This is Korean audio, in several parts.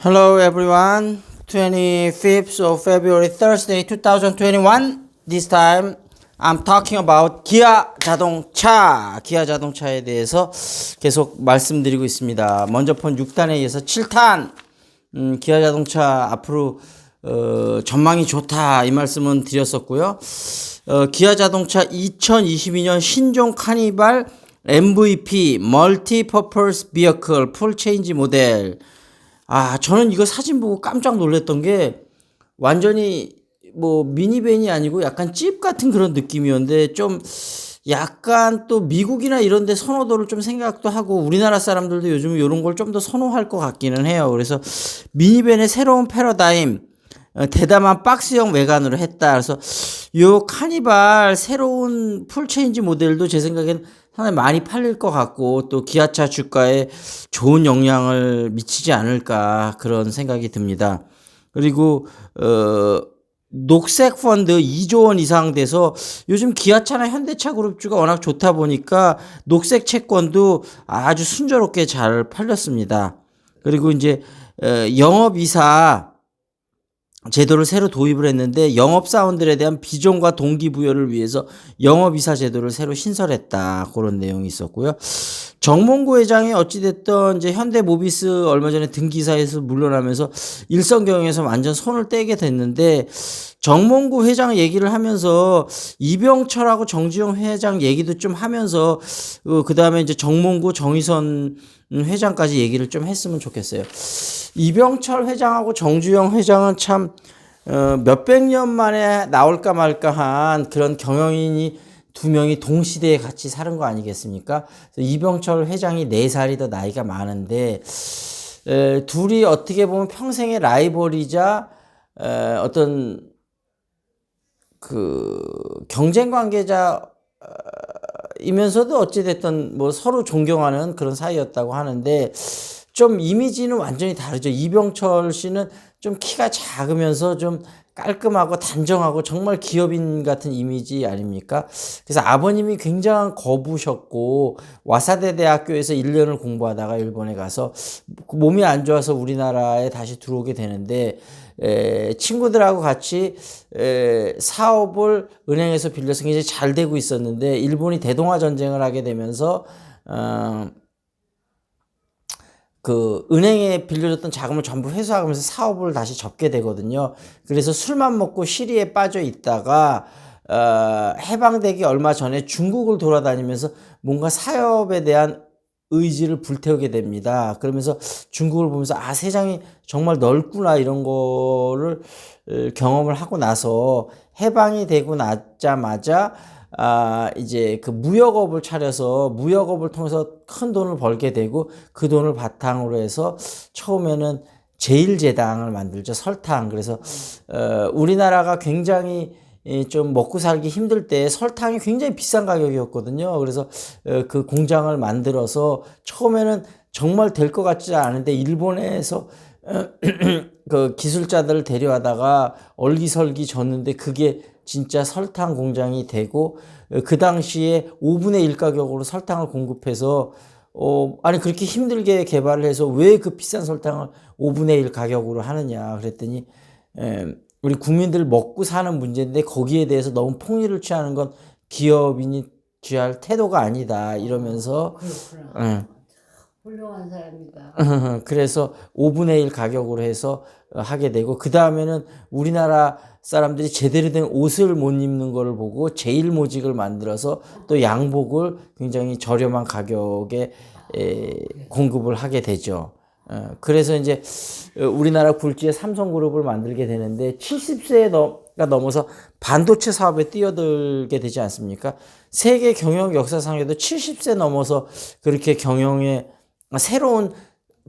Hello everyone. 25th of February, Thursday, 2021. This time I'm talking about 기아 자동차. 기아 자동차에 대해서 계속 말씀드리고 있습니다. 먼저 본 6탄에 의해서 7탄. 기아 자동차 앞으로 전망이 좋다 이 말씀은 드렸었고요. 기아 자동차 2022년 신종 카니발 MVP 멀티퍼포스 비어클 풀 체인지 모델. 저는 이거 사진 보고 깜짝 놀랐던 게 완전히 뭐 미니밴이 아니고 약간 집 같은 그런 느낌이었는데 좀 약간 또 미국이나 이런 데 선호도를 좀 생각도 하고 우리나라 사람들도 요즘 이런 걸 좀 더 선호할 것 같기는 해요. 그래서 미니밴의 새로운 패러다임, 대담한 박스형 외관으로 했다. 그래서 요 카니발 새로운 풀체인지 모델도 제 생각엔 상당히 많이 팔릴 것 같고 또 기아차 주가에 좋은 영향을 미치지 않을까 그런 생각이 듭니다. 그리고 녹색 펀드 2조 원 이상 돼서 요즘 기아차나 현대차 그룹주가 워낙 좋다 보니까 녹색 채권도 아주 순조롭게 잘 팔렸습니다. 그리고 이제 영업이사 제도를 새로 도입을 했는데 영업사원들에 대한 비전과 동기부여를 위해서 영업이사 제도를 새로 신설했다. 그런 내용이 있었고요. 정몽구 회장이 어찌됐든 이제 현대모비스 얼마 전에 등기사에서 물러나면서 일선경영에서 완전 손을 떼게 됐는데 정몽구 회장 얘기를 하면서 이병철하고 정주영 회장 얘기도 좀 하면서 그 다음에 이제 정몽구 정의선 회장까지 얘기를 좀 했으면 좋겠어요. 이병철 회장하고 정주영 회장은 참 몇백 년 만에 나올까 말까한 그런 경영인이 두 명이 동시대에 같이 사는 거 아니겠습니까? 이병철 회장이 4살이 더 나이가 많은데 둘이 어떻게 보면 평생의 라이벌이자 어떤 그 경쟁 관계자 이면서도 어찌됐든 뭐 서로 존경하는 그런 사이였다고 하는데 좀 이미지는 완전히 다르죠. 이병철 씨는 좀 키가 작으면서 좀 깔끔하고 단정하고 정말 기업인 같은 이미지 아닙니까? 그래서 아버님이 굉장한 거부셨고 와사대 대학교에서 1년을 공부하다가 일본에 가서 몸이 안 좋아서 우리나라에 다시 들어오게 되는데 친구들하고 같이 사업을 은행에서 빌려서 굉장히 잘 되고 있었는데 일본이 대동아 전쟁을 하게 되면서 그 은행에 빌려줬던 자금을 전부 회수하면서 사업을 다시 접게 되거든요. 그래서 술만 먹고 시리에 빠져 있다가 해방되기 얼마 전에 중국을 돌아다니면서 뭔가 사업에 대한 의지를 불태우게 됩니다. 그러면서 중국을 보면서 세상이 정말 넓구나 이런 거를 경험을 하고 나서 해방이 되고 나자마자 이제 그 무역업을 차려서 무역업을 통해서 큰 돈을 벌게 되고 그 돈을 바탕으로 해서 처음에는 제일제당을 만들죠. 설탕. 그래서 우리나라가 굉장히 좀 먹고 살기 힘들 때 설탕이 굉장히 비싼 가격이었거든요. 그래서 그 공장을 만들어서 처음에는 정말 될 것 같지 않은데 일본에서 그 기술자들을 데려와다가 얼기설기 졌는데 그게 진짜 설탕 공장이 되고 그 당시에 5분의 1 가격으로 설탕을 공급해서 그렇게 힘들게 개발을 해서 왜 그 비싼 설탕을 5분의 1 가격으로 하느냐 그랬더니 우리 국민들 먹고 사는 문제인데 거기에 대해서 너무 폭리를 취하는 건 기업인이 취할 태도가 아니다 이러면서 그렇구나. 훌륭한 사람이다. 그래서 5분의 1 가격으로 해서 하게 되고 그 다음에는 우리나라 사람들이 제대로 된 옷을 못 입는 거를 보고 제일모직을 만들어서 또 양복을 굉장히 저렴한 가격에 공급을 하게 되죠. 그래서 이제 우리나라 굴지의 삼성그룹을 만들게 되는데 70세가 넘어서 반도체 사업에 뛰어들게 되지 않습니까? 세계 경영 역사상에도 70세 넘어서 그렇게 경영에 새로운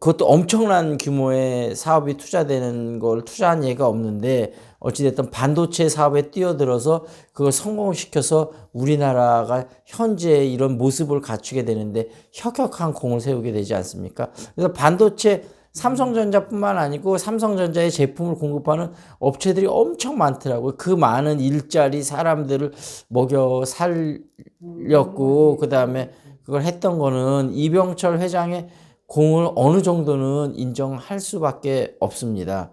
그것도 엄청난 규모의 사업이 투자되는 걸 투자한 예가 없는데 어찌됐든 반도체 사업에 뛰어들어서 그걸 성공시켜서 우리나라가 현재 이런 모습을 갖추게 되는데 혁혁한 공을 세우게 되지 않습니까? 그래서 반도체 삼성전자뿐만 아니고 삼성전자의 제품을 공급하는 업체들이 엄청 많더라고요. 그 많은 일자리 사람들을 먹여 살렸고 그 다음에 그걸 했던 거는 이병철 회장의 공을 어느 정도는 인정할 수밖에 없습니다.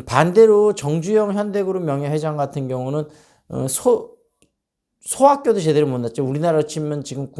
반대로 정주영 현대그룹 명예회장 같은 경우는 소학교도 제대로 못 났죠. 우리나라로 치면 지금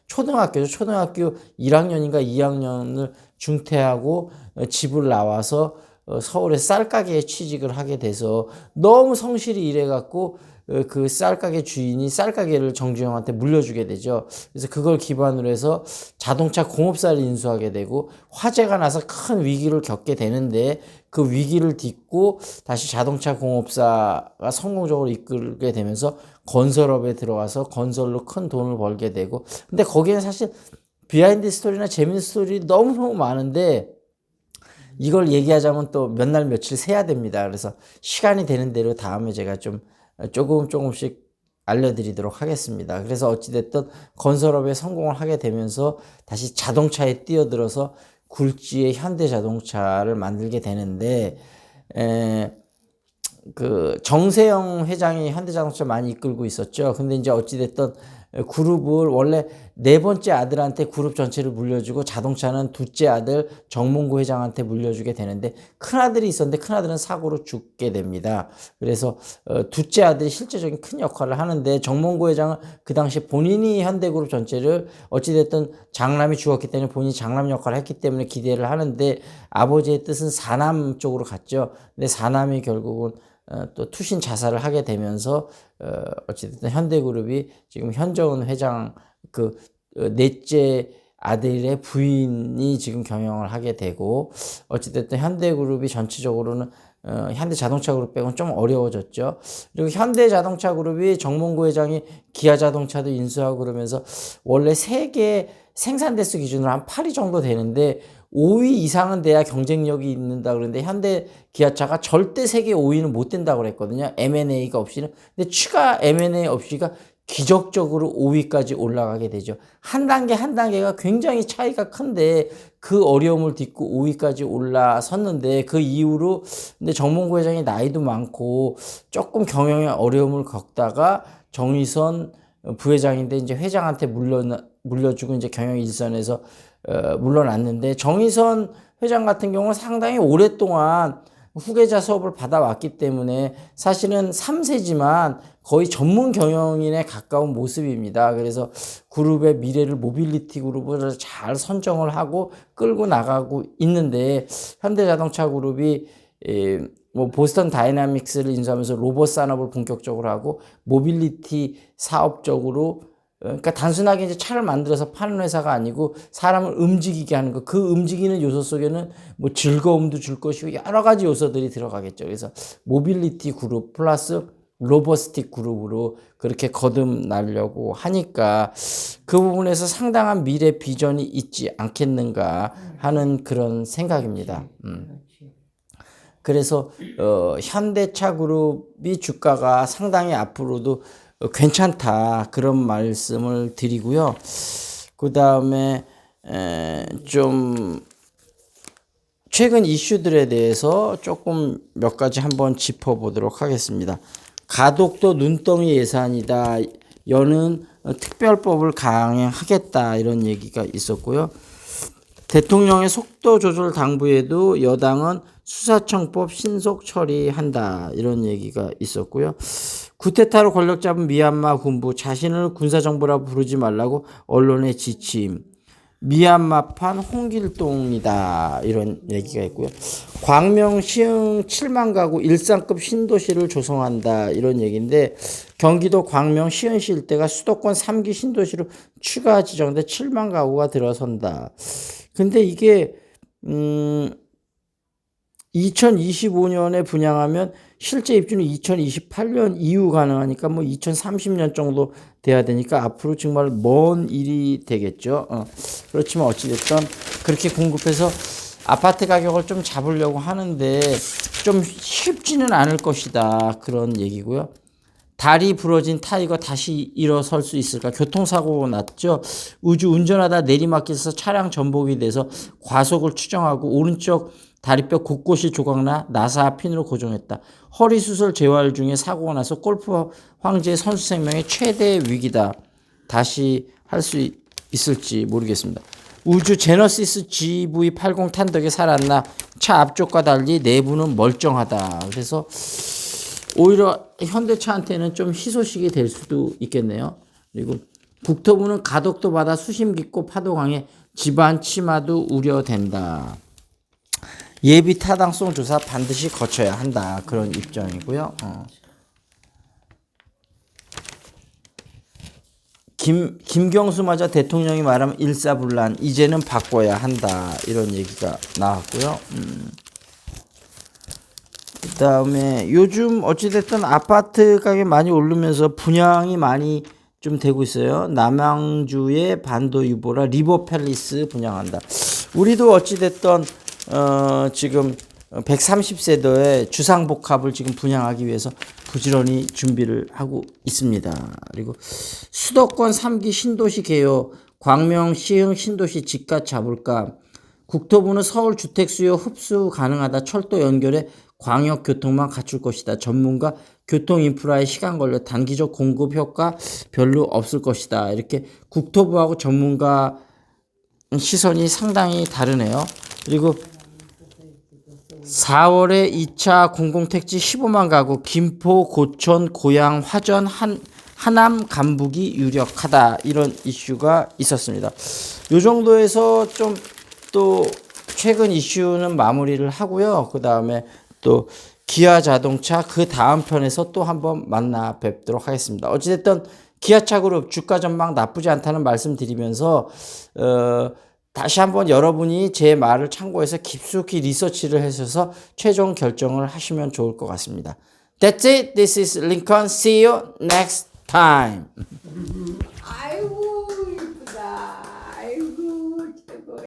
초등학교죠. 초등학교 1학년인가 2학년을 중퇴하고 집을 나와서 서울의 쌀가게에 취직을 하게 돼서 너무 성실히 일해갖고 그 쌀가게 주인이 쌀가게를 정주영한테 물려주게 되죠. 그래서 그걸 기반으로 해서 자동차 공업사를 인수하게 되고 화재가 나서 큰 위기를 겪게 되는데 그 위기를 딛고 다시 자동차 공업사가 성공적으로 이끌게 되면서 건설업에 들어가서 건설로 큰 돈을 벌게 되고 근데 거기에는 사실 비하인드 스토리나 재밌는 스토리 너무너무 많은데 이걸 얘기하자면 또 몇 날 며칠 세야 됩니다. 그래서 시간이 되는 대로 다음에 제가 좀 조금씩 알려드리도록 하겠습니다. 그래서 어찌됐든 건설업에 성공을 하게 되면서 다시 자동차에 뛰어들어서 굴지의 현대자동차를 만들게 되는데 그 정세영 회장이 현대자동차 많이 이끌고 있었죠. 근데 이제 어찌됐든 그룹을 원래 네 번째 아들한테 그룹 전체를 물려주고 자동차는 둘째 아들 정몽구 회장한테 물려주게 되는데 큰아들이 있었는데 큰아들은 사고로 죽게 됩니다. 그래서 둘째 아들이 실제적인 큰 역할을 하는데 정몽구 회장은 그 당시 본인이 현대그룹 전체를 어찌됐든 장남이 죽었기 때문에 본인이 장남 역할을 했기 때문에 기대를 하는데 아버지의 뜻은 사남 쪽으로 갔죠. 근데 사남이 결국은 또 투신 자살을 하게 되면서 어찌됐든 현대그룹이 지금 현정은 회장 그 넷째 아들의 부인이 지금 경영을 하게 되고 어찌됐든 현대그룹이 전체적으로는 현대자동차그룹 빼고는 좀 어려워졌죠. 그리고 현대자동차그룹이 정몽구 회장이 기아자동차도 인수하고 그러면서 원래 세계 생산 대수 기준으로 한 8위 정도 되는데 5위 이상은 돼야 경쟁력이 있는다 그러는데 현대 기아차가 절대 세계 5위는 못 된다고 그랬거든요. M&A가 없이는. 근데 추가 M&A 없이가 기적적으로 5위까지 올라가게 되죠. 한 단계 한 단계가 굉장히 차이가 큰데 그 어려움을 딛고 5위까지 올라섰는데 그 이후로 근데 정몽구 회장이 나이도 많고 조금 경영에 어려움을 겪다가 정의선 부회장인데 이제 회장한테 물려주고 이제 경영 일선에서 물러났는데 정의선 회장 같은 경우는 상당히 오랫동안 후계자 수업을 받아왔기 때문에 사실은 3세지만 거의 전문 경영인에 가까운 모습입니다. 그래서 그룹의 미래를 모빌리티 그룹으로 잘 선정을 하고 끌고 나가고 있는데 현대자동차 그룹이 뭐 보스턴 다이나믹스를 인수하면서 로봇 산업을 본격적으로 하고 모빌리티 사업적으로 그러니까 단순하게 이제 차를 만들어서 파는 회사가 아니고 사람을 움직이게 하는 거. 그 움직이는 요소 속에는 뭐 즐거움도 줄 것이고 여러 가지 요소들이 들어가겠죠. 그래서 모빌리티 그룹 플러스 로보스틱 그룹으로 그렇게 거듭나려고 하니까 그 부분에서 상당한 미래 비전이 있지 않겠는가 하는 그런 생각입니다. 그래서 현대차 그룹이 주가가 상당히 앞으로도 괜찮다 그런 말씀을 드리고요. 그 다음에 좀 최근 이슈들에 대해서 조금 몇 가지 한번 짚어보도록 하겠습니다. 가덕도 눈덩이 예산이다. 여는 특별법을 강행하겠다 이런 얘기가 있었고요. 대통령의 속도 조절 당부에도 여당은 수사청법 신속 처리한다 이런 얘기가 있었고요. 쿠데타로 권력 잡은 미얀마 군부 자신을 군사정부라고 부르지 말라고 언론에 지침. 미얀마판 홍길동이다 이런 얘기가 있고요. 광명 시흥 7만 가구 일상급 신도시를 조성한다 이런 얘기인데 경기도 광명 시흥시 일대가 수도권 3기 신도시로 추가 지정돼 7만 가구가 들어선다. 근데 이게 2025년에 분양하면 실제 입주는 2028년 이후 가능하니까 뭐 2030년 정도 돼야 되니까 앞으로 정말 먼 일이 되겠죠. 그렇지만 어찌됐든 그렇게 공급해서 아파트 가격을 좀 잡으려고 하는데 좀 쉽지는 않을 것이다 그런 얘기고요. 다리 부러진 타이거 다시 일어설 수 있을까? 교통사고 났죠. 우주 운전하다 내리막길에서 차량 전복이 돼서 과속을 추정하고 오른쪽 다리뼈 곳곳이 조각나 나사 핀으로 고정했다. 허리 수술 재활 중에 사고가 나서 골프 황제 선수 생명의 최대 위기다. 다시 할 수 있을지 모르겠습니다. 우주 제너시스 GV80 탄 덕에 살았나 차 앞쪽과 달리 내부는 멀쩡하다. 그래서 오히려 현대차한테는 좀 희소식이 될 수도 있겠네요. 그리고 국토부는 가덕도 바다 수심 깊고 파도 강해 집안 침하도 우려된다. 예비 타당성 조사 반드시 거쳐야 한다. 그런 입장이고요. 김경수마저 대통령이 말하면 일사불란 이제는 바꿔야 한다. 이런 얘기가 나왔고요. 그다음에 요즘 어찌됐든 아파트 가격 많이 오르면서 분양이 많이 좀 되고 있어요. 남양주의 반도 유보라 리버팰리스 분양한다. 우리도 어찌됐든 지금 130세대의 주상복합을 지금 분양하기 위해서 부지런히 준비를 하고 있습니다. 그리고 수도권 3기 신도시 개요, 광명 시흥 신도시 집값 잡을까. 국토부는 서울 주택 수요 흡수 가능하다. 철도 연결에 광역교통망 갖출 것이다. 전문가 교통 인프라에 시간 걸려 단기적 공급 효과 별로 없을 것이다. 이렇게 국토부하고 전문가 시선이 상당히 다르네요. 그리고 4월에 2차 공공택지 15만 가구, 김포, 고천, 고양, 화전, 하남, 간북이 유력하다. 이런 이슈가 있었습니다. 이 정도에서 좀 또 최근 이슈는 마무리를 하고요. 그 다음에 또 기아 자동차 그 다음 편에서 또 한번 만나 뵙도록 하겠습니다. 어찌됐든 기아차 그룹 주가 전망 나쁘지 않다는 말씀 드리면서 다시 한번 여러분이 제 말을 참고해서 깊숙이 리서치를 하셔서 최종 결정을 하시면 좋을 것 같습니다. That's it. This is Lincoln. See you next time.